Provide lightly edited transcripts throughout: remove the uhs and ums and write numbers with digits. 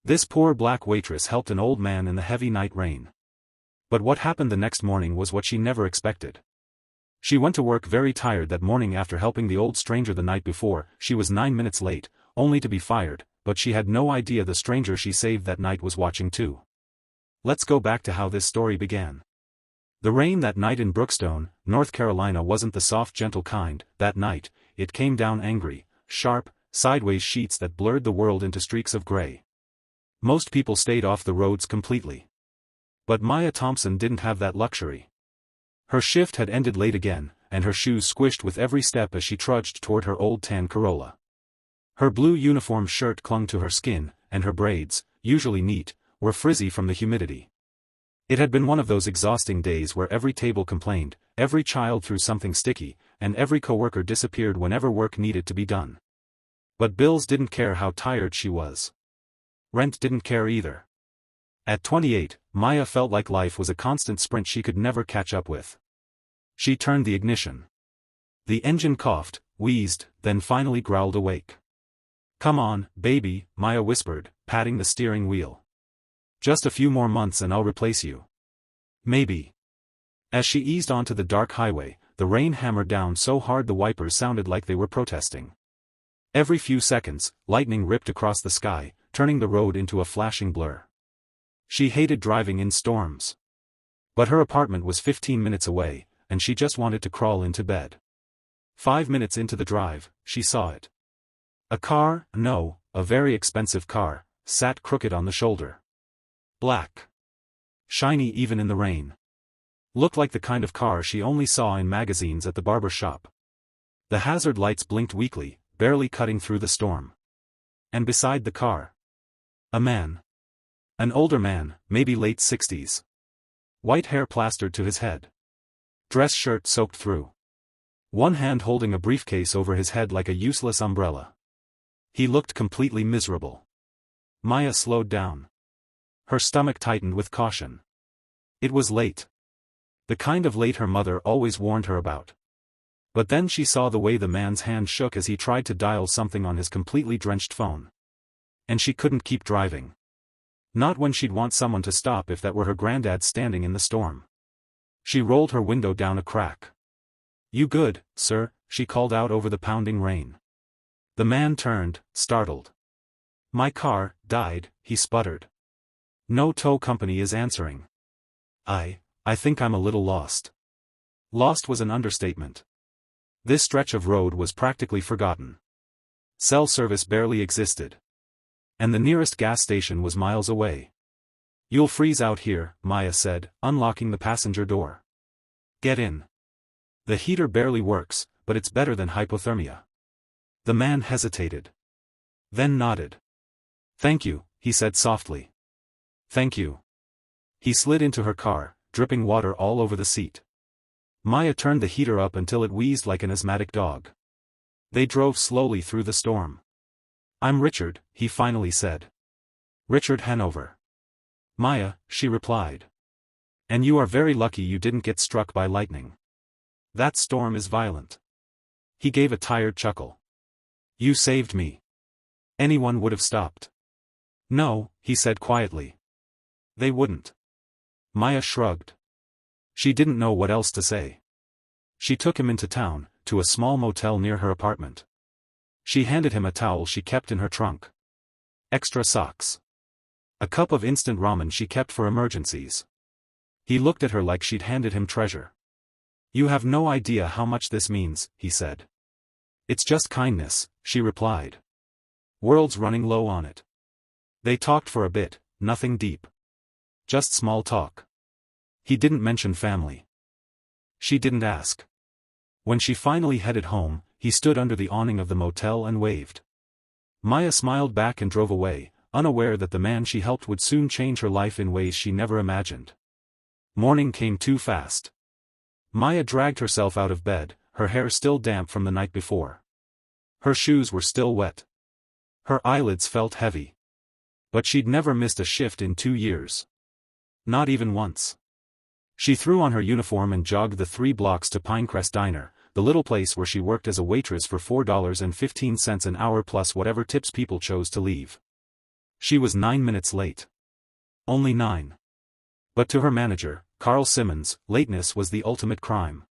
This poor black waitress helped an old man in the heavy night rain. But what happened the next morning was what she never expected. She went to work very tired that morning after helping the old stranger the night before. She was 9 minutes late, only to be fired, but she had no idea the stranger she saved that night was watching too. Let's go back to how this story began. The rain that night in Brookstone, North Carolina wasn't the soft gentle kind. That night, it came down angry, sharp, sideways sheets that blurred the world into streaks of gray. Most people stayed off the roads completely. But Maya Thompson didn't have that luxury. Her shift had ended late again, and her shoes squished with every step as she trudged toward her old tan Corolla. Her blue uniform shirt clung to her skin, and her braids, usually neat, were frizzy from the humidity. It had been one of those exhausting days where every table complained, every child threw something sticky, and every coworker disappeared whenever work needed to be done. But bills didn't care how tired she was. Rent didn't care either. At 28, Maya felt like life was a constant sprint she could never catch up with. She turned the ignition. The engine coughed, wheezed, then finally growled awake. "Come on, baby," Maya whispered, patting the steering wheel. "Just a few more months and I'll replace you. Maybe." As she eased onto the dark highway, the rain hammered down so hard the wipers sounded like they were protesting. Every few seconds, lightning ripped across the sky, turning the road into a flashing blur. She hated driving in storms. But her apartment was 15 minutes away, and she just wanted to crawl into bed. 5 minutes into the drive, she saw it. A car, no, a very expensive car, sat crooked on the shoulder. Black. Shiny even in the rain. Looked like the kind of car she only saw in magazines at the barber shop. The hazard lights blinked weakly, barely cutting through the storm. And beside the car, a man. An older man, maybe late 60s. White hair plastered to his head. Dress shirt soaked through. One hand holding a briefcase over his head like a useless umbrella. He looked completely miserable. Maya slowed down. Her stomach tightened with caution. It was late. The kind of late her mother always warned her about. But then she saw the way the man's hand shook as he tried to dial something on his completely drenched phone. And she couldn't keep driving. Not when she'd want someone to stop if that were her granddad standing in the storm. She rolled her window down a crack. "You good, sir?" she called out over the pounding rain. The man turned, startled. "My car died," he sputtered. "No tow company is answering. I think I'm a little lost." Lost was an understatement. This stretch of road was practically forgotten. Cell service barely existed. And the nearest gas station was miles away. "You'll freeze out here," Maya said, unlocking the passenger door. "Get in. The heater barely works, but it's better than hypothermia." The man hesitated. Then nodded. "Thank you," he said softly. "Thank you." He slid into her car, dripping water all over the seat. Maya turned the heater up until it wheezed like an asthmatic dog. They drove slowly through the storm. "I'm Richard," he finally said. "Richard Hanover." "Maya," she replied. "And you are very lucky you didn't get struck by lightning. That storm is violent." He gave a tired chuckle. "You saved me. Anyone would have stopped." "No," he said quietly. "They wouldn't." Maya shrugged. She didn't know what else to say. She took him into town, to a small motel near her apartment. She handed him a towel she kept in her trunk. Extra socks. A cup of instant ramen she kept for emergencies. He looked at her like she'd handed him treasure. "You have no idea how much this means," he said. "It's just kindness," she replied. "World's running low on it." They talked for a bit, nothing deep. Just small talk. He didn't mention family. She didn't ask. When she finally headed home, he stood under the awning of the motel and waved. Maya smiled back and drove away, unaware that the man she helped would soon change her life in ways she never imagined. Morning came too fast. Maya dragged herself out of bed, her hair still damp from the night before. Her shoes were still wet. Her eyelids felt heavy. But she'd never missed a shift in 2 years. Not even once. She threw on her uniform and jogged the 3 blocks to Pinecrest Diner, the little place where she worked as a waitress for $4.15 an hour plus whatever tips people chose to leave. She was 9 minutes late. Only 9. But to her manager, Carl Simmons, lateness was the ultimate crime.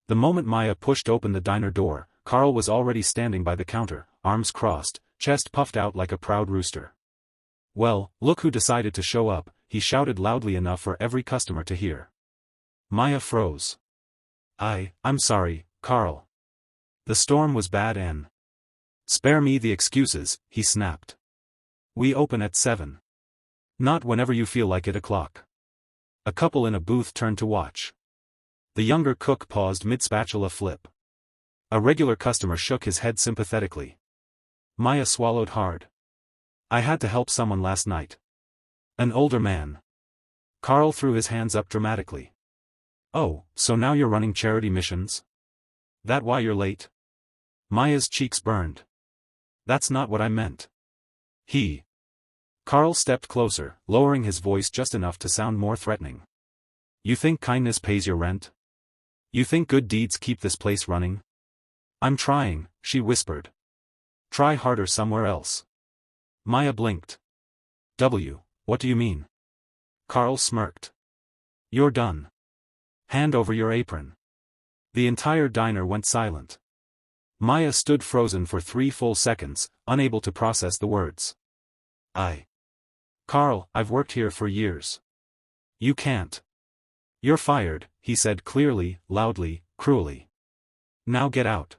The moment Maya pushed open the diner door, Carl was already standing by the counter, arms crossed, chest puffed out like a proud rooster. "Well, look who decided to show up," he shouted loudly enough for every customer to hear. Maya froze. I'm sorry, Carl. The storm was bad and... "Spare me the excuses," he snapped. "We open at 7. Not whenever you feel like it o'clock." A couple in a booth turned to watch. The younger cook paused mid-spatula flip. A regular customer shook his head sympathetically. Maya swallowed hard. "I had to help someone last night." An older man. Carl threw his hands up dramatically. "Oh, so now you're running charity missions? That why you're late?" Maya's cheeks burned. "That's not what I meant." Carl stepped closer, lowering his voice just enough to sound more threatening. "You think kindness pays your rent? You think good deeds keep this place running?" "I'm trying," she whispered. "Try harder somewhere else." Maya blinked. What do you mean?" Carl smirked. "You're done. Hand over your apron." The entire diner went silent. Maya stood frozen for 3 full seconds, unable to process the words. "Carl, I've worked here for years." "You can't." "You're fired," he said clearly, loudly, cruelly. "Now get out."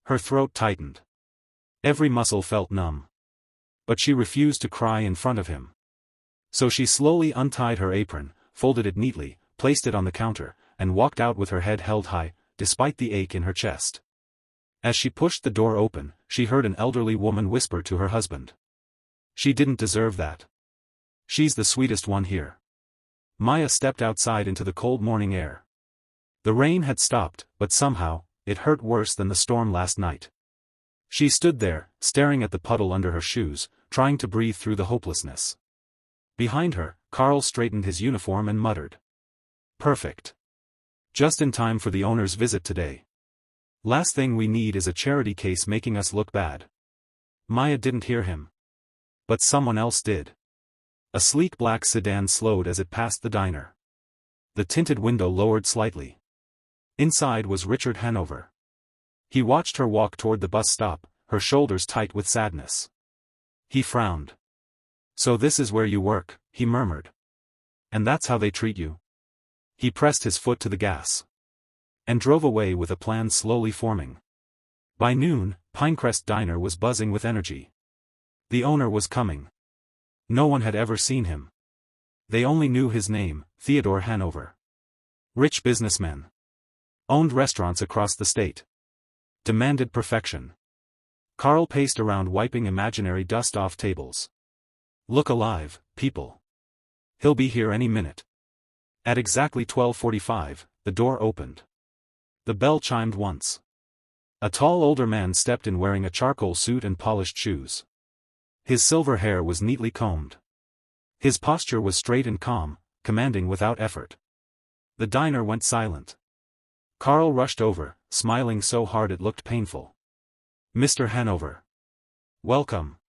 Her throat tightened. Every muscle felt numb. But she refused to cry in front of him. So she slowly untied her apron, folded it neatly, placed it on the counter, and walked out with her head held high, despite the ache in her chest. As she pushed the door open, she heard an elderly woman whisper to her husband. "She didn't deserve that. She's the sweetest one here." Maya stepped outside into the cold morning air. The rain had stopped, but somehow, it hurt worse than the storm last night. She stood there, staring at the puddle under her shoes, trying to breathe through the hopelessness. Behind her, Carl straightened his uniform and muttered. "Perfect. Just in time for the owner's visit today. Last thing we need is a charity case making us look bad." Maya didn't hear him. But someone else did. A sleek black sedan slowed as it passed the diner. The tinted window lowered slightly. Inside was Richard Hanover. He watched her walk toward the bus stop, her shoulders tight with sadness. He frowned. "So this is where you work," he murmured. "And that's how they treat you?" He pressed his foot to the gas. And drove away with a plan slowly forming. By noon, Pinecrest Diner was buzzing with energy. The owner was coming. No one had ever seen him. They only knew his name, Theodore Hanover. Rich businessman. Owned restaurants across the state. Demanded perfection. Carl paced around wiping imaginary dust off tables. "Look alive, people. He'll be here any minute." At exactly 12:45, the door opened. The bell chimed once. A tall older man stepped in wearing a charcoal suit and polished shoes. His silver hair was neatly combed. His posture was straight and calm, commanding without effort. The diner went silent. Carl rushed over, smiling so hard it looked painful. "Mr. Hanover. Welcome.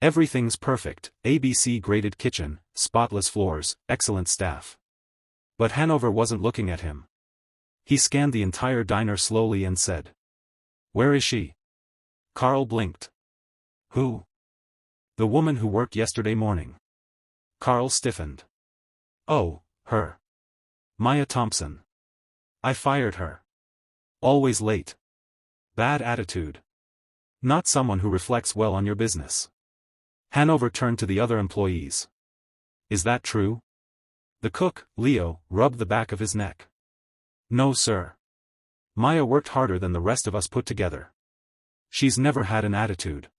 Everything's perfect, ABC graded kitchen, spotless floors, excellent staff." But Hanover wasn't looking at him. He scanned the entire diner slowly and said. "Where is she?" Carl blinked. "Who?" "The woman who worked yesterday morning." Carl stiffened. "Oh, her. Maya Thompson. I fired her. Always late. Bad attitude. Not someone who reflects well on your business." Hanover turned to the other employees. "Is that true?" The cook, Leo, rubbed the back of his neck. "No sir. Maya worked harder than the rest of us put together. She's never had an attitude."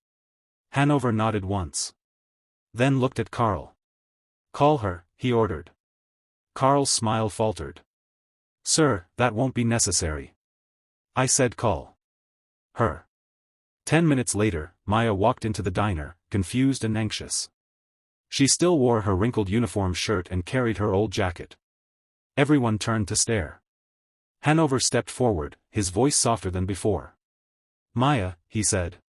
Hanover nodded once. Then looked at Carl. "Call her," he ordered. Carl's smile faltered. "Sir, that won't be necessary. I said call her." 10 minutes later, Maya walked into the diner, confused and anxious. She still wore her wrinkled uniform shirt and carried her old jacket. Everyone turned to stare. Hanover stepped forward, his voice softer than before. "Maya," he said.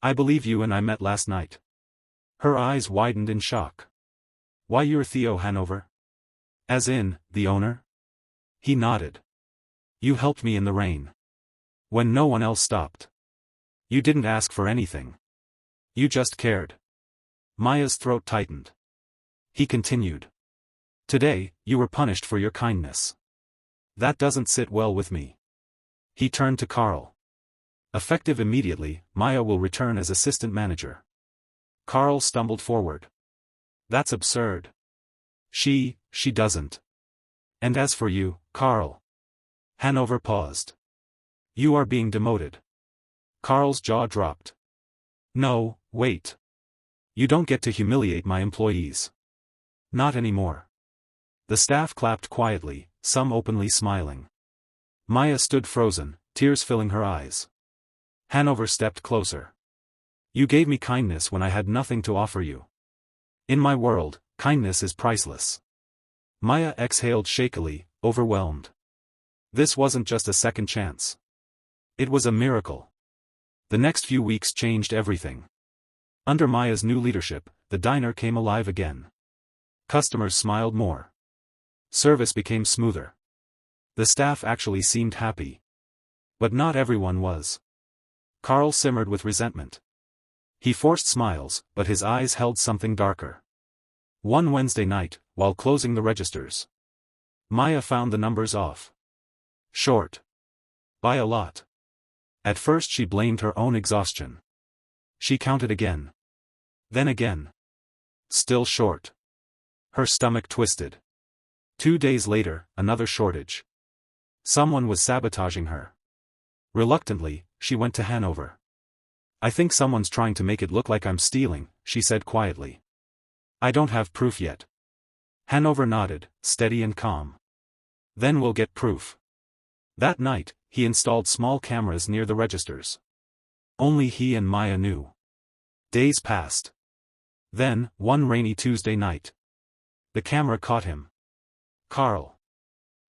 "I believe you and I met last night." Her eyes widened in shock. Why, you're Theo Hanover? As in, the owner? He nodded. You helped me in the rain. When no one else stopped. You didn't ask for anything. You just cared. Maya's throat tightened. He continued. Today, you were punished for your kindness. That doesn't sit well with me. He turned to Carl. Effective immediately, Maya will return as assistant manager. Carl stumbled forward. That's absurd. She doesn't. And as for you, Carl. Hanover paused. You are being demoted. Carl's jaw dropped. No, wait. You don't get to humiliate my employees. Not anymore. The staff clapped quietly, some openly smiling. Maya stood frozen, tears filling her eyes. Hanover stepped closer. You gave me kindness when I had nothing to offer you. In my world, kindness is priceless. Maya exhaled shakily, overwhelmed. This wasn't just a second chance. It was a miracle. The next few weeks changed everything. Under Maya's new leadership, the diner came alive again. Customers smiled more. Service became smoother. The staff actually seemed happy. But not everyone was. Carl simmered with resentment. He forced smiles, but his eyes held something darker. One Wednesday night, while closing the registers, Maya found the numbers off. Short. By a lot. At first she blamed her own exhaustion. She counted again. Then again. Still short. Her stomach twisted. 2 days later, another shortage. Someone was sabotaging her. Reluctantly, she went to Hanover. I think someone's trying to make it look like I'm stealing, she said quietly. I don't have proof yet. Hanover nodded, steady and calm. Then we'll get proof. That night, he installed small cameras near the registers. Only he and Maya knew. Days passed. Then, one rainy Tuesday night, the camera caught him. Carl.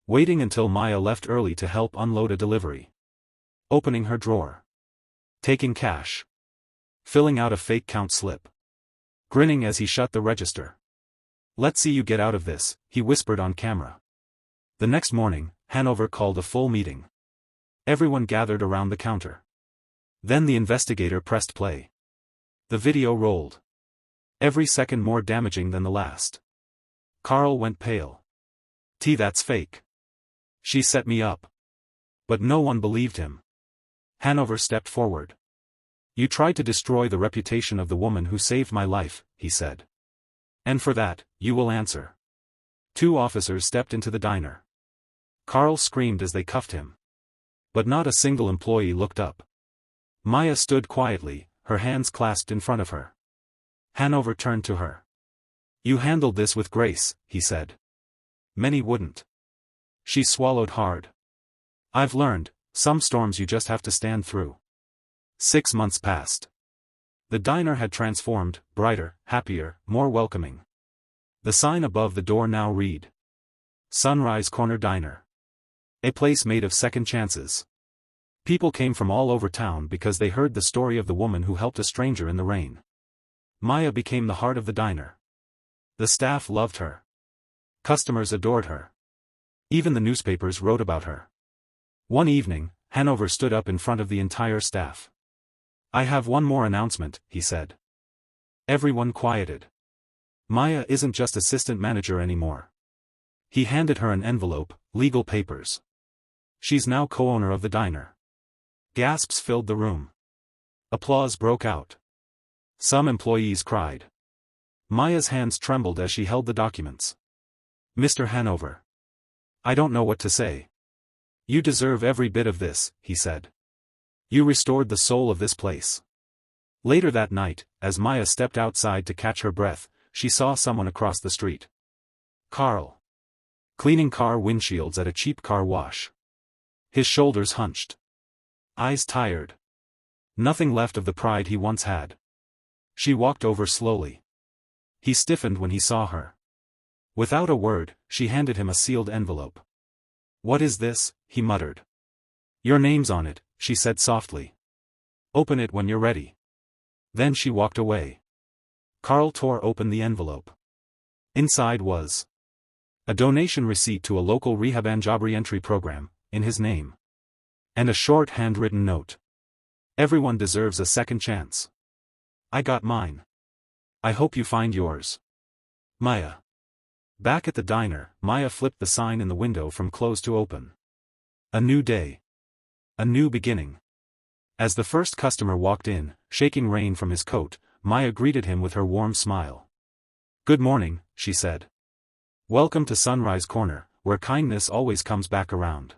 Waiting until Maya left early to help unload a delivery. Opening her drawer. Taking cash. Filling out a fake count slip. Grinning as he shut the register. Let's see you get out of this, he whispered on camera. The next morning, Hanover called a full meeting. Everyone gathered around the counter. Then the investigator pressed play. The video rolled. Every second more damaging than the last. Carl went pale. That's fake. She set me up. But no one believed him. Hanover stepped forward. You tried to destroy the reputation of the woman who saved my life, he said. And for that, you will answer. 2 officers stepped into the diner. Carl screamed as they cuffed him. But not a single employee looked up. Maya stood quietly, her hands clasped in front of her. Hanover turned to her. You handled this with grace, he said. Many wouldn't. She swallowed hard. I've learned, some storms you just have to stand through. 6 months passed. The diner had transformed, brighter, happier, more welcoming. The sign above the door now read. Sunrise Corner Diner. A place made of second chances. People came from all over town because they heard the story of the woman who helped a stranger in the rain. Maya became the heart of the diner. The staff loved her. Customers adored her. Even the newspapers wrote about her. One evening, Hanover stood up in front of the entire staff. I have one more announcement, he said. Everyone quieted. Maya isn't just assistant manager anymore. He handed her an envelope, legal papers. She's now co-owner of the diner. Gasps filled the room. Applause broke out. Some employees cried. Maya's hands trembled as she held the documents. Mr. Hanover. I don't know what to say. You deserve every bit of this, he said. You restored the soul of this place. Later that night, as Maya stepped outside to catch her breath, she saw someone across the street. Carl. Cleaning car windshields at a cheap car wash. His shoulders hunched. Eyes tired. Nothing left of the pride he once had. She walked over slowly. He stiffened when he saw her. Without a word, she handed him a sealed envelope. What is this? He muttered. Your name's on it, she said softly. Open it when you're ready. Then she walked away. Carl tore open the envelope. Inside was a donation receipt to a local rehab and job reentry program, in his name. And a short handwritten note. Everyone deserves a second chance. I got mine. I hope you find yours. Maya. Back at the diner, Maya flipped the sign in the window from closed to open. A new day. A new beginning. As the first customer walked in, shaking rain from his coat, Maya greeted him with her warm smile. Good morning, she said. Welcome to Sunrise Corner, where kindness always comes back around.